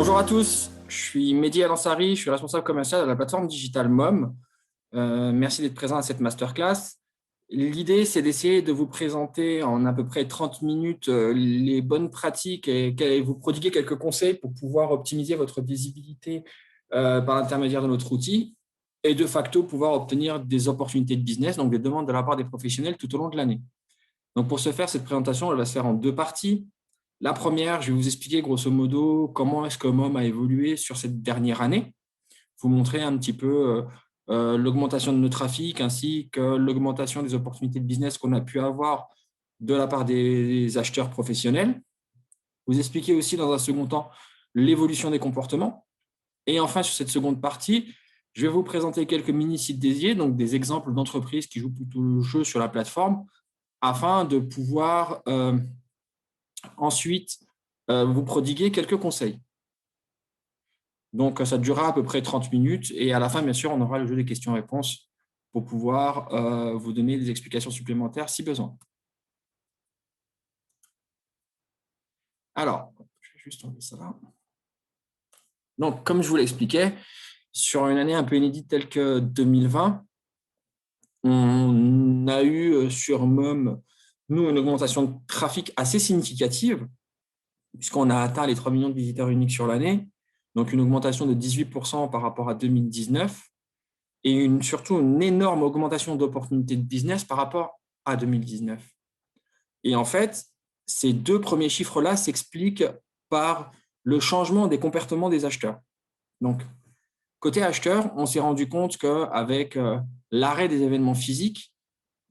Bonjour à tous, je suis Mehdi Alansari, je suis responsable commercial de la plateforme Digital Mom. Merci d'être présent à cette masterclass. L'idée, c'est d'essayer de vous présenter en à peu près 30 minutes les bonnes pratiques et vous prodiguer quelques conseils pour pouvoir optimiser votre visibilité par l'intermédiaire de notre outil et de facto pouvoir obtenir des opportunités de business, donc des demandes de la part des professionnels tout au long de l'année. Donc pour ce faire, cette présentation, elle va se faire en deux parties. La première, je vais vous expliquer grosso modo comment est-ce que MOM a évolué sur cette dernière année, vous montrer un petit peu l'augmentation de nos trafics ainsi que l'augmentation des opportunités de business qu'on a pu avoir de la part des acheteurs professionnels. Vous expliquer aussi dans un second temps l'évolution des comportements. Et enfin, sur cette seconde partie, je vais vous présenter quelques mini-sites dédiés, donc des exemples d'entreprises qui jouent plutôt le jeu sur la plateforme, afin de pouvoir ensuite vous prodiguer quelques conseils. Donc, ça durera à peu près 30 minutes et à la fin, bien sûr, on aura le jeu des questions-réponses pour pouvoir vous donner des explications supplémentaires si besoin. Alors, je vais juste enlever ça là. Donc, comme je vous l'expliquais, sur une année un peu inédite telle que 2020, on a eu sur MOM, nous, une augmentation de trafic assez significative, puisqu'on a atteint les 3 millions de visiteurs uniques sur l'année, donc une augmentation de 18% par rapport à 2019, et surtout une énorme augmentation d'opportunités de business par rapport à 2019. Et en fait, ces deux premiers chiffres-là s'expliquent par le changement des comportements des acheteurs. Donc, côté acheteur, on s'est rendu compte qu'avec l'arrêt des événements physiques,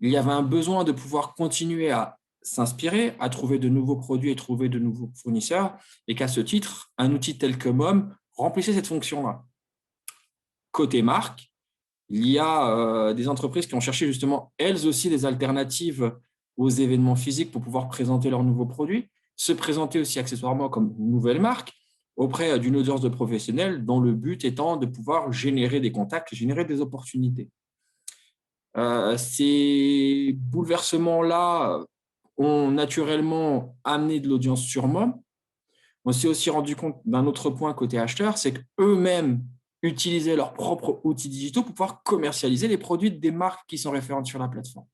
il y avait un besoin de pouvoir continuer à s'inspirer, à trouver de nouveaux produits et trouver de nouveaux fournisseurs, et qu'à ce titre, un outil tel que MOM remplissait cette fonction-là. Côté marque, il y a des entreprises qui ont cherché justement, elles aussi, des alternatives aux événements physiques pour pouvoir présenter leurs nouveaux produits, se présenter aussi accessoirement comme nouvelle marque auprès d'une audience de professionnels, dont le but étant de pouvoir générer des contacts, générer des opportunités. Ces bouleversements-là ont naturellement amené de l'audience sur MOM. On s'est aussi rendu compte d'un autre point côté acheteur, c'est qu'eux-mêmes utilisaient leurs propres outils digitaux pour pouvoir commercialiser les produits des marques qui sont référentes sur la plateforme.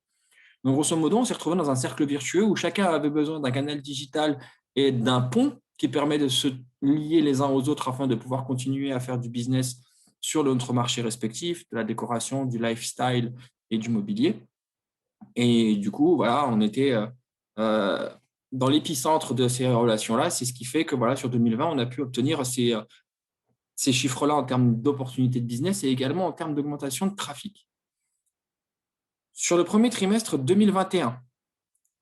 Donc, grosso modo, on s'est retrouvé dans un cercle virtueux où chacun avait besoin d'un canal digital et d'un pont qui permet de se lier les uns aux autres afin de pouvoir continuer à faire du business sur notre marché respectif, de la décoration, du lifestyle et du mobilier. Et du coup, voilà, on était dans l'épicentre de ces relations-là. C'est ce qui fait que voilà, sur 2020, on a pu obtenir ces chiffres-là en termes d'opportunités de business et également en termes d'augmentation de trafic. Sur le premier trimestre 2021,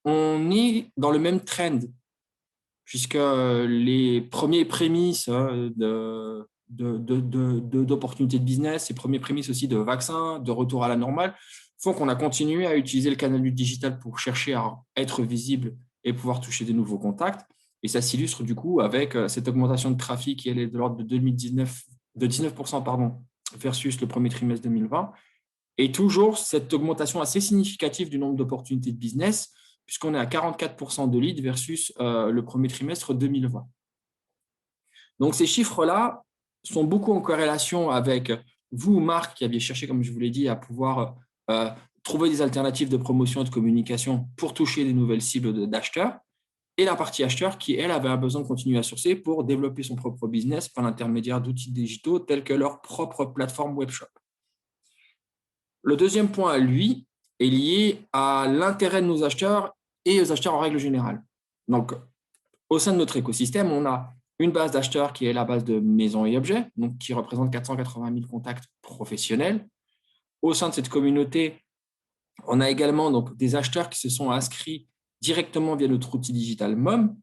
on est dans le même trend, puisque les premiers prémices d'opportunités de business, les premiers prémices aussi de vaccins, de retour à la normale, font qu'on a continué à utiliser le canal du digital pour chercher à être visible et pouvoir toucher de nouveaux contacts. Et ça s'illustre du coup avec cette augmentation de trafic qui est de l'ordre de 19% versus le premier trimestre 2020. Et toujours cette augmentation assez significative du nombre d'opportunités de business, puisqu'on est à 44% de leads versus le premier trimestre 2020. Donc, ces chiffres-là sont beaucoup en corrélation avec vous, marque, qui aviez cherché, comme je vous l'ai dit, à pouvoir trouver des alternatives de promotion et de communication pour toucher des nouvelles cibles d'acheteurs, et la partie acheteur qui, elle, avait un besoin de continuer à sourcer pour développer son propre business par l'intermédiaire d'outils digitaux tels que leur propre plateforme webshop. Le deuxième point, lui, est lié à l'intérêt de nos acheteurs et aux acheteurs en règle générale. Donc, au sein de notre écosystème, on a une base d'acheteurs qui est la base de maisons et objets, donc qui représente 480 000 contacts professionnels. Au sein de cette communauté, on a également donc, des acheteurs qui se sont inscrits directement via notre outil digital MOM,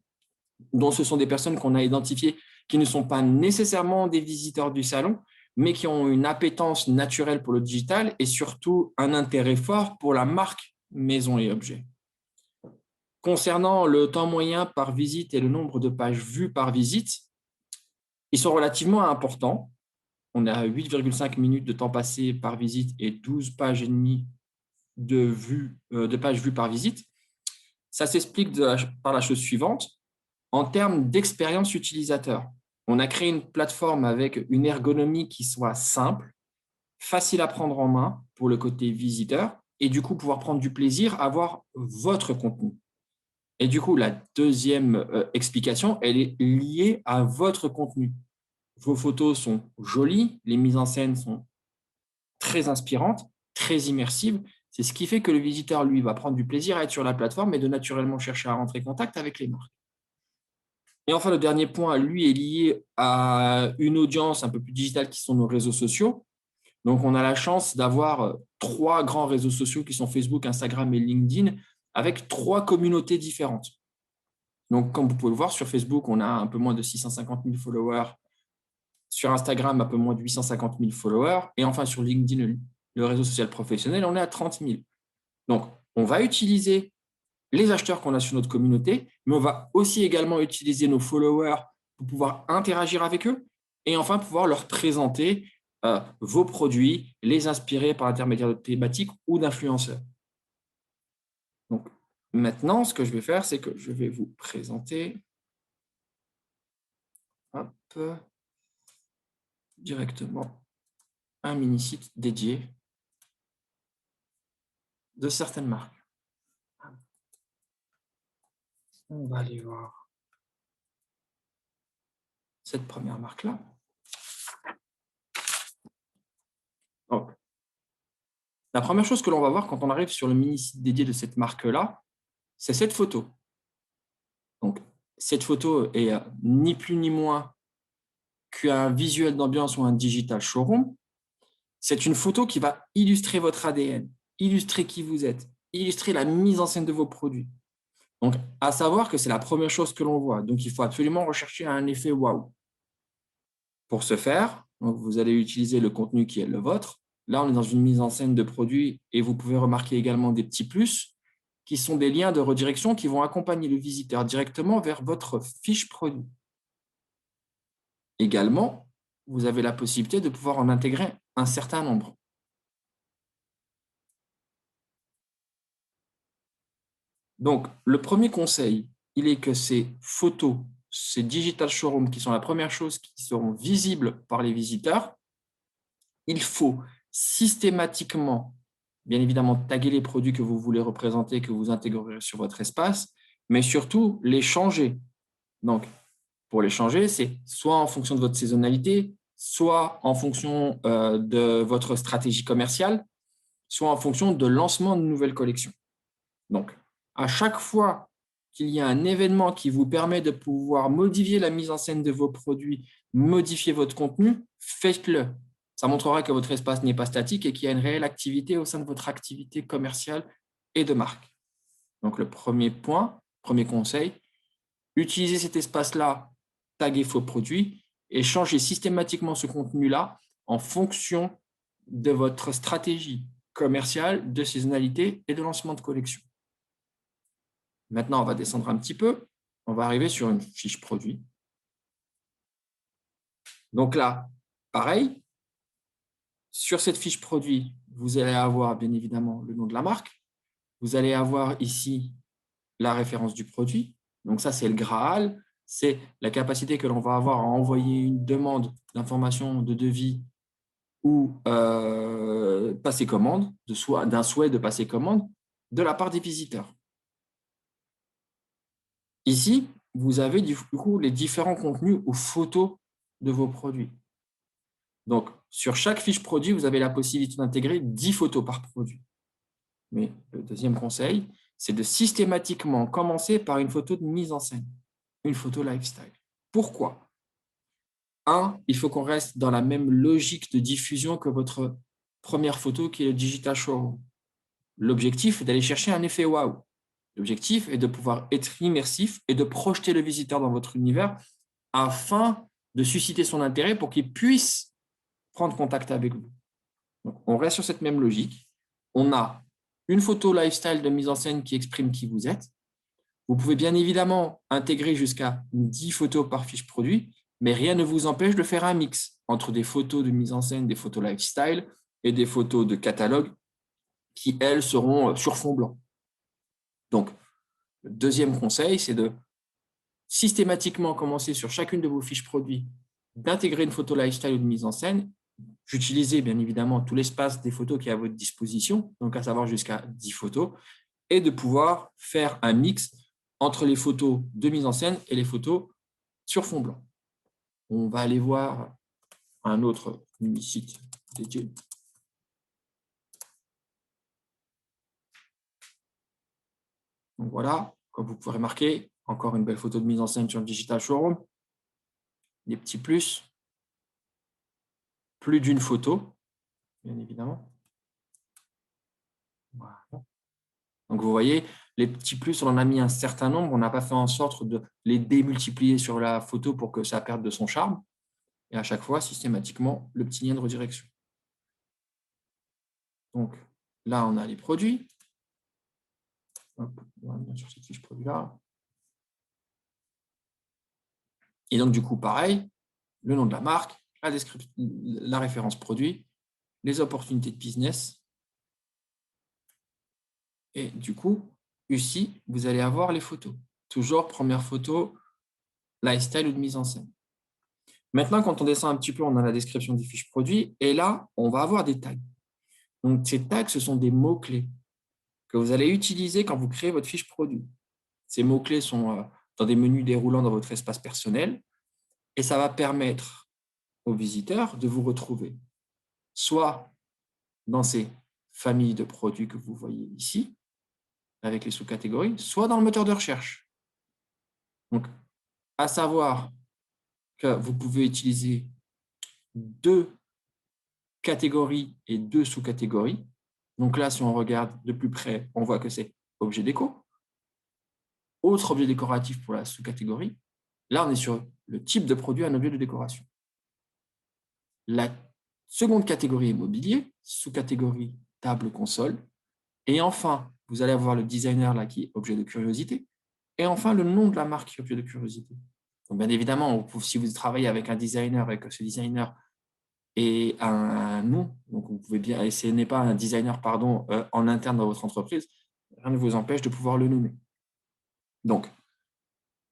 dont ce sont des personnes qu'on a identifiées qui ne sont pas nécessairement des visiteurs du salon, mais qui ont une appétence naturelle pour le digital et surtout un intérêt fort pour la marque maison et objets. Concernant le temps moyen par visite et le nombre de pages vues par visite, ils sont relativement importants. On a 8,5 minutes de temps passé par visite et 12 pages et demie de pages vues par visite. Ça s'explique par la chose suivante. En termes d'expérience utilisateur, On a créé une plateforme avec une ergonomie qui soit simple, facile à prendre en main pour le côté visiteur et du coup pouvoir prendre du plaisir à voir votre contenu. Et du coup, la deuxième explication, elle est liée à votre contenu. Vos photos sont jolies, les mises en scène sont très inspirantes, très immersives. C'est ce qui fait que le visiteur, lui, va prendre du plaisir à être sur la plateforme et de naturellement chercher à rentrer en contact avec les marques. Et enfin, le dernier point, lui, est lié à une audience un peu plus digitale qui sont nos réseaux sociaux. Donc, on a la chance d'avoir 3 grands réseaux sociaux qui sont Facebook, Instagram et LinkedIn, avec 3 communautés différentes. Donc, comme vous pouvez le voir, sur Facebook, on a un peu moins de 650 000 followers. Sur Instagram, un peu moins de 850 000 followers. Et enfin, sur LinkedIn, le réseau social professionnel, on est à 30 000. Donc, on va utiliser les acheteurs qu'on a sur notre communauté, mais on va aussi également utiliser nos followers pour pouvoir interagir avec eux et enfin pouvoir leur présenter vos produits, les inspirer par l'intermédiaire de thématiques ou d'influenceurs. Donc, maintenant, ce que je vais faire, c'est que je vais vous présenter directement un mini-site dédié de certaines marques. On va aller voir cette première marque-là. Donc, la première chose que l'on va voir quand on arrive sur le mini-site dédié de cette marque-là, c'est cette photo. Donc, cette photo est ni plus ni moins qu'un visuel d'ambiance ou un digital showroom. C'est une photo qui va illustrer votre ADN, illustrer qui vous êtes, illustrer la mise en scène de vos produits. Donc, à savoir que c'est la première chose que l'on voit. Donc, il faut absolument rechercher un effet waouh. Pour ce faire, donc vous allez utiliser le contenu qui est le vôtre. Là, on est dans une mise en scène de produits et vous pouvez remarquer également des petits plus qui sont des liens de redirection qui vont accompagner le visiteur directement vers votre fiche produit. Également, vous avez la possibilité de pouvoir en intégrer un certain nombre. Donc, le premier conseil, il est que ces photos, ces digital showrooms qui sont la première chose qui seront visibles par les visiteurs, il faut systématiquement, bien évidemment, taguer les produits que vous voulez représenter, que vous intégrerez sur votre espace, mais surtout les changer. Donc, pour les changer, c'est soit en fonction de votre saisonnalité, soit en fonction de votre stratégie commerciale, soit en fonction de lancement de nouvelles collections. Donc, à chaque fois qu'il y a un événement qui vous permet de pouvoir modifier la mise en scène de vos produits, modifier votre contenu, faites-le. Ça montrera que votre espace n'est pas statique et qu'il y a une réelle activité au sein de votre activité commerciale et de marque. Donc, le premier point, premier conseil, utilisez cet espace-là, taguez vos produits et changez systématiquement ce contenu-là en fonction de votre stratégie commerciale, de saisonnalité et de lancement de collection. Maintenant, on va descendre un petit peu. On va arriver sur une fiche produit. Donc là, pareil, sur cette fiche produit, vous allez avoir bien évidemment le nom de la marque. Vous allez avoir ici la référence du produit. Donc ça, c'est le Graal. C'est la capacité que l'on va avoir à envoyer une demande d'information, de devis ou passer commande, d'un souhait de passer commande de la part des visiteurs. Ici, vous avez du coup les différents contenus ou photos de vos produits. Donc, sur chaque fiche produit, vous avez la possibilité d'intégrer 10 photos par produit. Mais le deuxième conseil, c'est de systématiquement commencer par une photo de mise en scène, une photo lifestyle. Pourquoi ? Il faut qu'on reste dans la même logique de diffusion que votre première photo qui est le digital showroom. L'objectif est d'aller chercher un effet waouh. L'objectif est de pouvoir être immersif et de projeter le visiteur dans votre univers afin de susciter son intérêt pour qu'il puisse prendre contact avec vous. Donc, on reste sur cette même logique. On a une photo lifestyle de mise en scène qui exprime qui vous êtes. Vous pouvez bien évidemment intégrer jusqu'à 10 photos par fiche produit, mais rien ne vous empêche de faire un mix entre des photos de mise en scène, des photos lifestyle et des photos de catalogue qui, elles, seront sur fond blanc. Donc, le deuxième conseil, c'est de systématiquement commencer sur chacune de vos fiches produits d'intégrer une photo lifestyle ou de mise en scène. J'utilisais bien évidemment tout l'espace des photos qui est à votre disposition, donc à savoir jusqu'à 10 photos, et de pouvoir faire un mix entre les photos de mise en scène et les photos sur fond blanc. On va aller voir un autre mini-site dédié. Donc voilà, comme vous pouvez remarquer, encore une belle photo de mise en scène sur le Digital Showroom. Des petits plus. Plus d'une photo, bien évidemment. Voilà. Donc vous voyez, les petits plus, on en a mis un certain nombre. On n'a pas fait en sorte de les démultiplier sur la photo pour que ça perde de son charme. Et à chaque fois, systématiquement, le petit lien de redirection. Donc là, on a les produits. Hop, on va venir sur cette fiche produit-là. Et donc, du coup, pareil, le nom de la marque, la description, la référence produit, les opportunités de business. Et du coup, ici, vous allez avoir les photos. Toujours première photo, lifestyle ou de mise en scène. Maintenant, quand on descend un petit peu, on a la description des fiches produits. Et là, on va avoir des tags. Donc, ces tags, ce sont des mots-clés que vous allez utiliser quand vous créez votre fiche produit. Ces mots-clés sont dans des menus déroulants dans votre espace personnel. Et ça va permettre aux visiteurs de vous retrouver soit dans ces familles de produits que vous voyez ici, avec les sous-catégories, soit dans le moteur de recherche. Donc, à savoir que vous pouvez utiliser 2 catégories et 2 sous-catégories. Donc là, si on regarde de plus près, on voit que c'est objet déco. Autre objet décoratif pour la sous-catégorie. Là, on est sur le type de produit, un objet de décoration. La seconde catégorie est mobilier, sous-catégorie table console. Et enfin, vous allez avoir le designer là qui est objet de curiosité. Et enfin, le nom de la marque qui est objet de curiosité. Donc, bien évidemment, si vous travaillez avec un designer et que ce designer est un nom, donc vous pouvez bien, et ce n'est pas un designer en interne dans votre entreprise, rien ne vous empêche de pouvoir le nommer. Donc,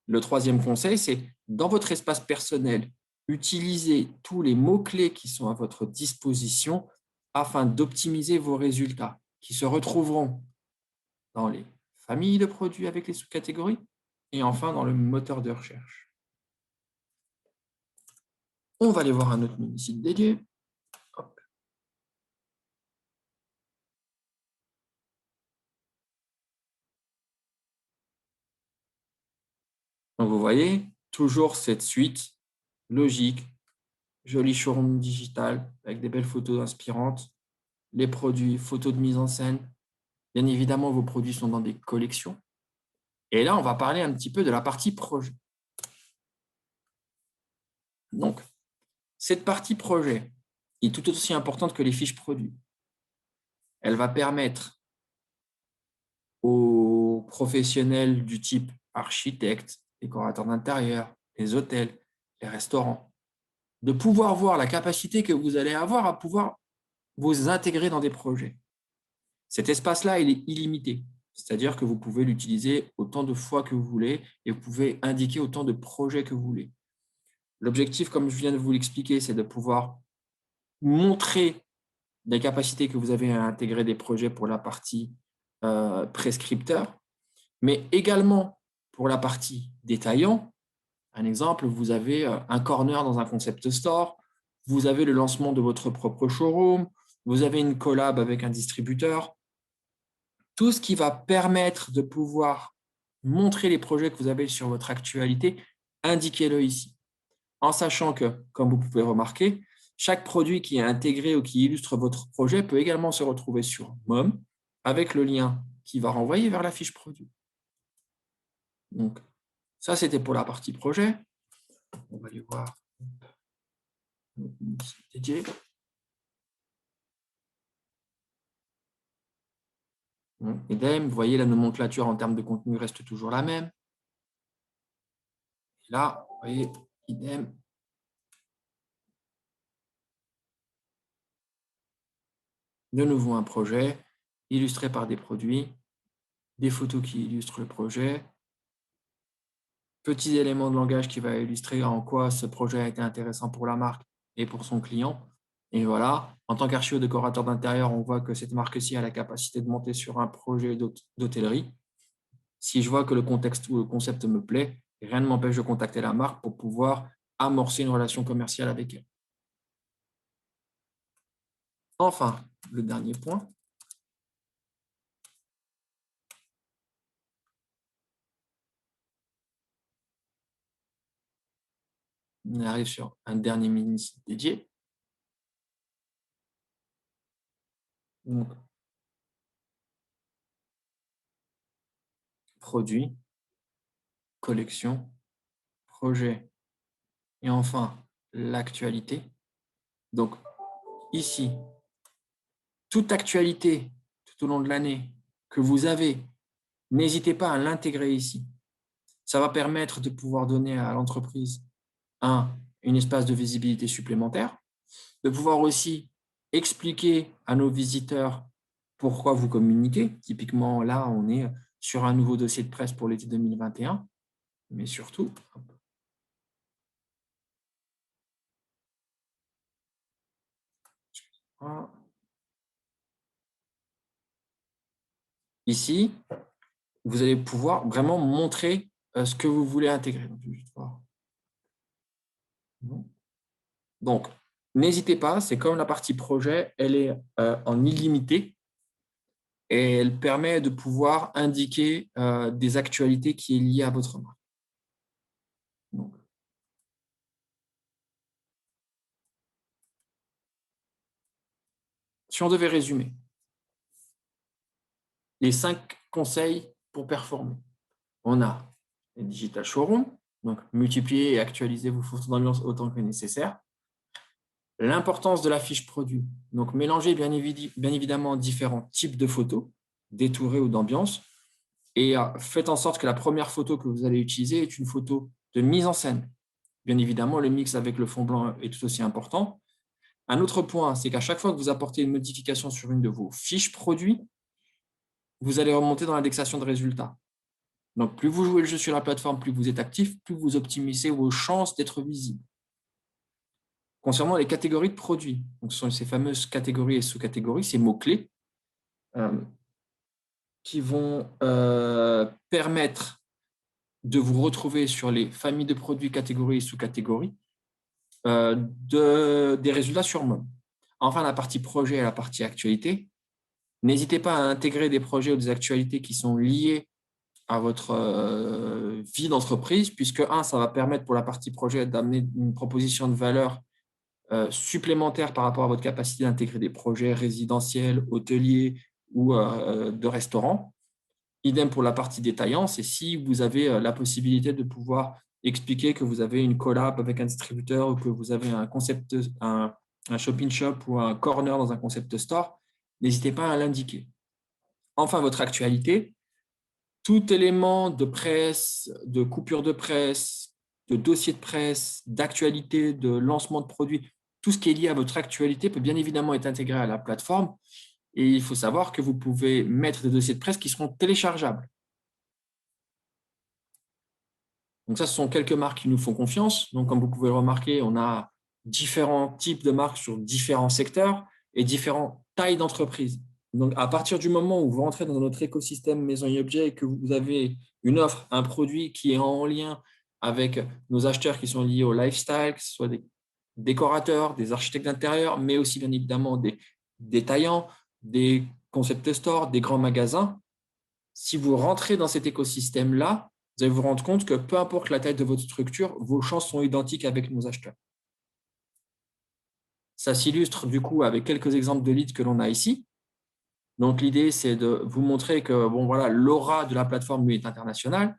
le troisième conseil, c'est dans votre espace personnel, utilisez tous les mots-clés qui sont à votre disposition afin d'optimiser vos résultats qui se retrouveront dans les familles de produits avec les sous-catégories et enfin dans le moteur de recherche. On va aller voir un autre mini-site dédié. Hop. Donc vous voyez, toujours cette suite logique, joli showroom digital avec des belles photos inspirantes, les produits, photos de mise en scène. Bien évidemment, vos produits sont dans des collections. Et là, on va parler un petit peu de la partie projet. Donc, cette partie projet est tout aussi importante que les fiches produits. Elle va permettre aux professionnels du type architecte, décorateur d'intérieur, les hôtels, les restaurants, de pouvoir voir la capacité que vous allez avoir à pouvoir vous intégrer dans des projets. Cet espace-là, il est illimité. C'est-à-dire que vous pouvez l'utiliser autant de fois que vous voulez et vous pouvez indiquer autant de projets que vous voulez. L'objectif, comme je viens de vous l'expliquer, c'est de pouvoir montrer les capacités que vous avez à intégrer des projets pour la partie prescripteur, mais également pour la partie détaillant. Un exemple, vous avez un corner dans un concept store, vous avez le lancement de votre propre showroom, vous avez une collab avec un distributeur. Tout ce qui va permettre de pouvoir montrer les projets que vous avez sur votre actualité, indiquez-le ici. En sachant que, comme vous pouvez remarquer, chaque produit qui est intégré ou qui illustre votre projet peut également se retrouver sur MOM avec le lien qui va renvoyer vers la fiche produit. Donc, ça, c'était pour la partie projet. On va aller voir dédié. Idem, vous voyez, la nomenclature en termes de contenu reste toujours la même. Et là, vous voyez, idem. De nouveau, un projet illustré par des produits, des photos qui illustrent le projet. petits éléments de langage qui va illustrer en quoi ce projet a été intéressant pour la marque et pour son client. Et voilà, en tant qu'architecte-décorateur d'intérieur, on voit que cette marque-ci a la capacité de monter sur un projet d'hôtellerie. Si je vois que le contexte ou le concept me plaît, rien ne m'empêche de contacter la marque pour pouvoir amorcer une relation commerciale avec elle. Enfin, le dernier point, on arrive sur un dernier mini-site dédié. Donc, produit, collection, projet et enfin l'actualité. Donc ici, toute actualité tout au long de l'année que vous avez, n'hésitez pas à l'intégrer ici. Ça va permettre de pouvoir donner à l'entreprise une espace de visibilité supplémentaire, de pouvoir aussi expliquer à nos visiteurs pourquoi vous communiquez. Typiquement, là, on est sur un nouveau dossier de presse pour l'été 2021, mais surtout, ici, vous allez pouvoir vraiment montrer ce que vous voulez intégrer. Donc, n'hésitez pas, c'est comme la partie projet, elle est en illimité et elle permet de pouvoir indiquer des actualités qui est liées à votre marque. Donc, si on devait résumer les 5 conseils pour performer, on a les digital showroom, donc multiplier et actualiser vos photos d'ambiance autant que nécessaire. L'importance de la fiche produit, donc mélanger bien évidemment différents types de photos, détourées ou d'ambiance, et faites en sorte que la première photo que vous allez utiliser est une photo de mise en scène. Bien évidemment, le mix avec le fond blanc est tout aussi important. Un autre point, c'est qu'à chaque fois que vous apportez une modification sur une de vos fiches produits, vous allez remonter dans l'indexation de résultats. Donc, plus vous jouez le jeu sur la plateforme, plus vous êtes actif, plus vous optimisez vos chances d'être visible. Concernant les catégories de produits, donc ce sont ces fameuses catégories et sous-catégories, ces mots-clés qui vont permettre de vous retrouver sur les familles de produits, catégories et sous-catégories, des résultats sur Mom. Enfin, la partie projet et la partie actualité, n'hésitez pas à intégrer des projets ou des actualités qui sont liées à votre vie d'entreprise, puisque, ça va permettre pour la partie projet d'amener une proposition de valeur supplémentaire par rapport à votre capacité d'intégrer des projets résidentiels, hôteliers ou de restaurants. Idem pour la partie détaillant, c'est si vous avez la possibilité de pouvoir expliquer que vous avez une collab avec un distributeur ou que vous avez un shopping shop ou un corner dans un concept store, n'hésitez pas à l'indiquer. Enfin, votre actualité, tout élément de presse, de coupure de presse, de dossier de presse, d'actualité, de lancement de produits, tout ce qui est lié à votre actualité peut bien évidemment être intégré à la plateforme. Et il faut savoir que vous pouvez mettre des dossiers de presse qui seront téléchargeables. Donc ça, ce sont quelques marques qui nous font confiance. Donc, comme vous pouvez le remarquer, on a différents types de marques sur différents secteurs et différentes tailles d'entreprises. Donc, à partir du moment où vous rentrez dans notre écosystème Maison et Objets et que vous avez une offre, un produit qui est en lien avec nos acheteurs qui sont liés au lifestyle, que ce soit des décorateurs, des architectes d'intérieur, mais aussi bien évidemment des détaillants, des concept stores, des grands magasins, si vous rentrez dans cet écosystème-là, vous allez vous rendre compte que peu importe la taille de votre structure, vos chances sont identiques avec nos acheteurs. Ça s'illustre du coup avec quelques exemples de leads que l'on a ici. Donc, l'idée, c'est de vous montrer que l'aura de la plateforme lui est internationale,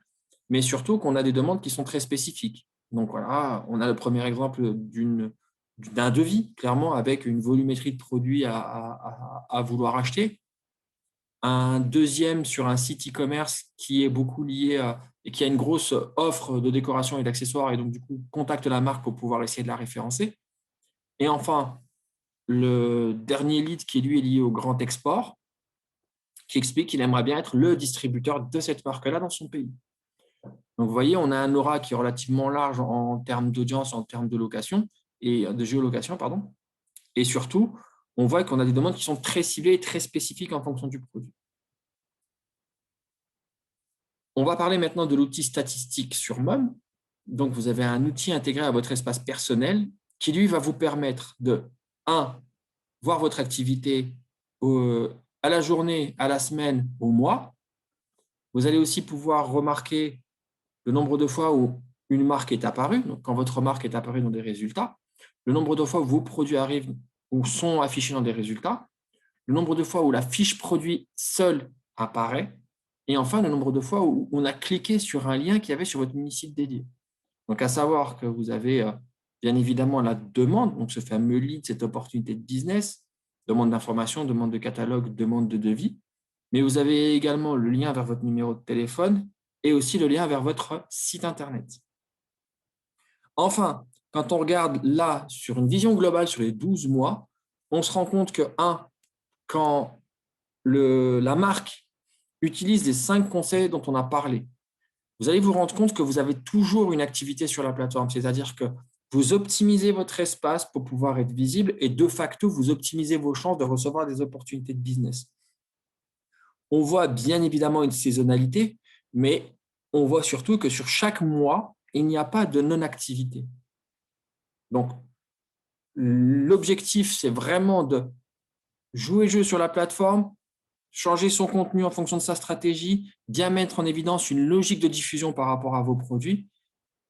mais surtout qu'on a des demandes qui sont très spécifiques. Donc, voilà, on a le premier exemple d'un devis, clairement, avec une volumétrie de produits à vouloir acheter. Un deuxième sur un site e-commerce qui est beaucoup lié et qui a une grosse offre de décoration et d'accessoires et donc du coup contacte la marque pour pouvoir essayer de la référencer. Et enfin, le dernier lead qui lui est lié au grand export, qui explique qu'il aimerait bien être le distributeur de cette marque-là dans son pays. Donc, vous voyez, on a un aura qui est relativement large en termes d'audience, en termes de location et de géolocation, pardon. Et surtout, on voit qu'on a des demandes qui sont très ciblées et très spécifiques en fonction du produit. On va parler maintenant de l'outil statistique sur MOM. Donc, vous avez un outil intégré à votre espace personnel qui, lui, va vous permettre de, 1, voir votre activité à la journée, à la semaine, au mois. Vous allez aussi pouvoir remarquer le nombre de fois où une marque est apparue, donc quand votre marque est apparue dans des résultats, le nombre de fois où vos produits arrivent ou sont affichés dans des résultats, le nombre de fois où la fiche produit seule apparaît, et enfin le nombre de fois où on a cliqué sur un lien qu'il y avait sur votre mini-site dédié. Donc, à savoir que vous avez bien évidemment la demande, donc ce fameux lead, cette opportunité de business, demande d'information, demande de catalogue, demande de devis, mais vous avez également le lien vers votre numéro de téléphone et aussi le lien vers votre site Internet. Enfin, quand on regarde là sur une vision globale sur les 12 mois, on se rend compte que, 1, quand la marque utilise les 5 conseils dont on a parlé, vous allez vous rendre compte que vous avez toujours une activité sur la plateforme, c'est-à-dire que vous optimisez votre espace pour pouvoir être visible et de facto, vous optimisez vos chances de recevoir des opportunités de business. On voit bien évidemment une saisonnalité, mais on voit surtout que sur chaque mois, il n'y a pas de non-activité. Donc, l'objectif, c'est vraiment de jouer le jeu sur la plateforme, changer son contenu en fonction de sa stratégie, bien mettre en évidence une logique de diffusion par rapport à vos produits,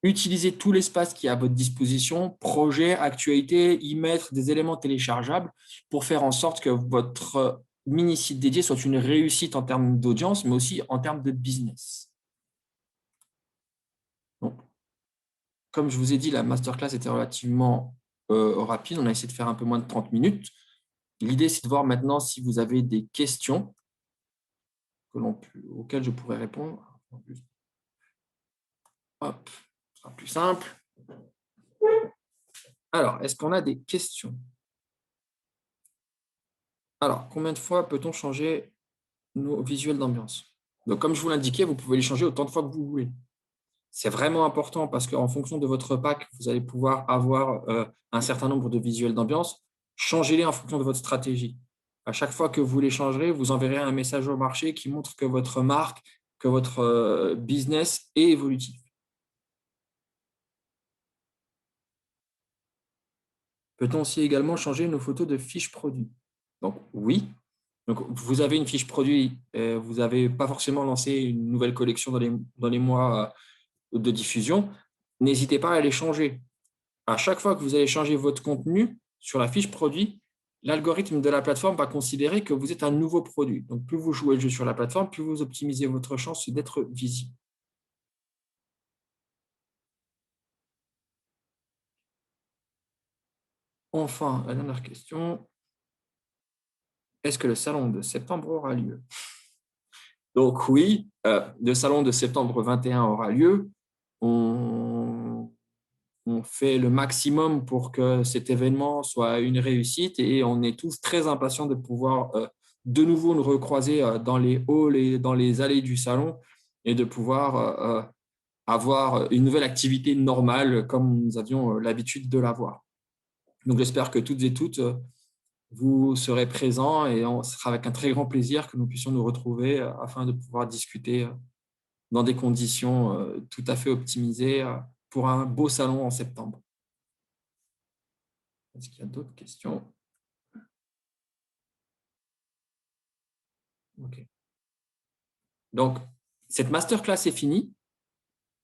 utiliser tout l'espace qui est à votre disposition, projet, actualité, y mettre des éléments téléchargeables pour faire en sorte que votre mini-site dédié soit une réussite en termes d'audience, mais aussi en termes de business. Donc, comme je vous ai dit, la masterclass était relativement rapide. On a essayé de faire un peu moins de 30 minutes. L'idée, c'est de voir maintenant si vous avez des questions auxquelles je pourrais répondre. Hop, ce sera plus simple. Alors, est-ce qu'on a des questions? Alors, combien de fois peut-on changer nos visuels d'ambiance? Donc, comme je vous l'indiquais, vous pouvez les changer autant de fois que vous voulez. C'est vraiment important parce qu'en fonction de votre pack, vous allez pouvoir avoir un certain nombre de visuels d'ambiance. Changez-les en fonction de votre stratégie. À chaque fois que vous les changerez, vous enverrez un message au marché qui montre que votre marque, que votre business est évolutif. Peut-on aussi également changer nos photos de fiches produits? Donc, oui. Donc, vous avez une fiche produit, vous n'avez pas forcément lancé une nouvelle collection dans les mois de diffusion. N'hésitez pas à les changer. À chaque fois que vous allez changer votre contenu sur la fiche produit, l'algorithme de la plateforme va considérer que vous êtes un nouveau produit. Donc, plus vous jouez le jeu sur la plateforme, plus vous optimisez votre chance d'être visible. Enfin, la dernière question. Est-ce que le salon de septembre aura lieu? Donc oui, le salon de septembre 21 aura lieu. On fait le maximum pour que cet événement soit une réussite et on est tous très impatients de pouvoir de nouveau nous recroiser dans les halls et dans les allées du salon et de pouvoir avoir une nouvelle activité normale comme nous avions l'habitude de l'avoir. Donc j'espère que toutes et toutes vous serez présents et on sera avec un très grand plaisir que nous puissions nous retrouver afin de pouvoir discuter dans des conditions tout à fait optimisées pour un beau salon en septembre. Est-ce qu'il y a d'autres questions? Ok. Donc, cette masterclass est finie.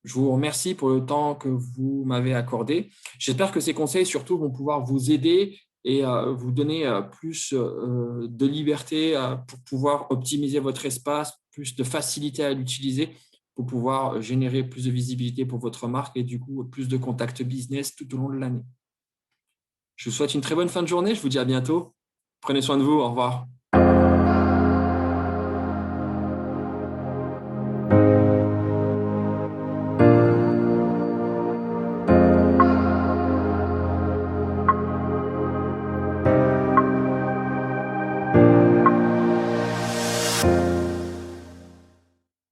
Je vous remercie pour le temps que vous m'avez accordé. J'espère que ces conseils, surtout, vont pouvoir vous aider et vous donner plus de liberté pour pouvoir optimiser votre espace, plus de facilité à l'utiliser pour pouvoir générer plus de visibilité pour votre marque et du coup, plus de contacts business tout au long de l'année. Je vous souhaite une très bonne fin de journée. Je vous dis à bientôt. Prenez soin de vous. Au revoir.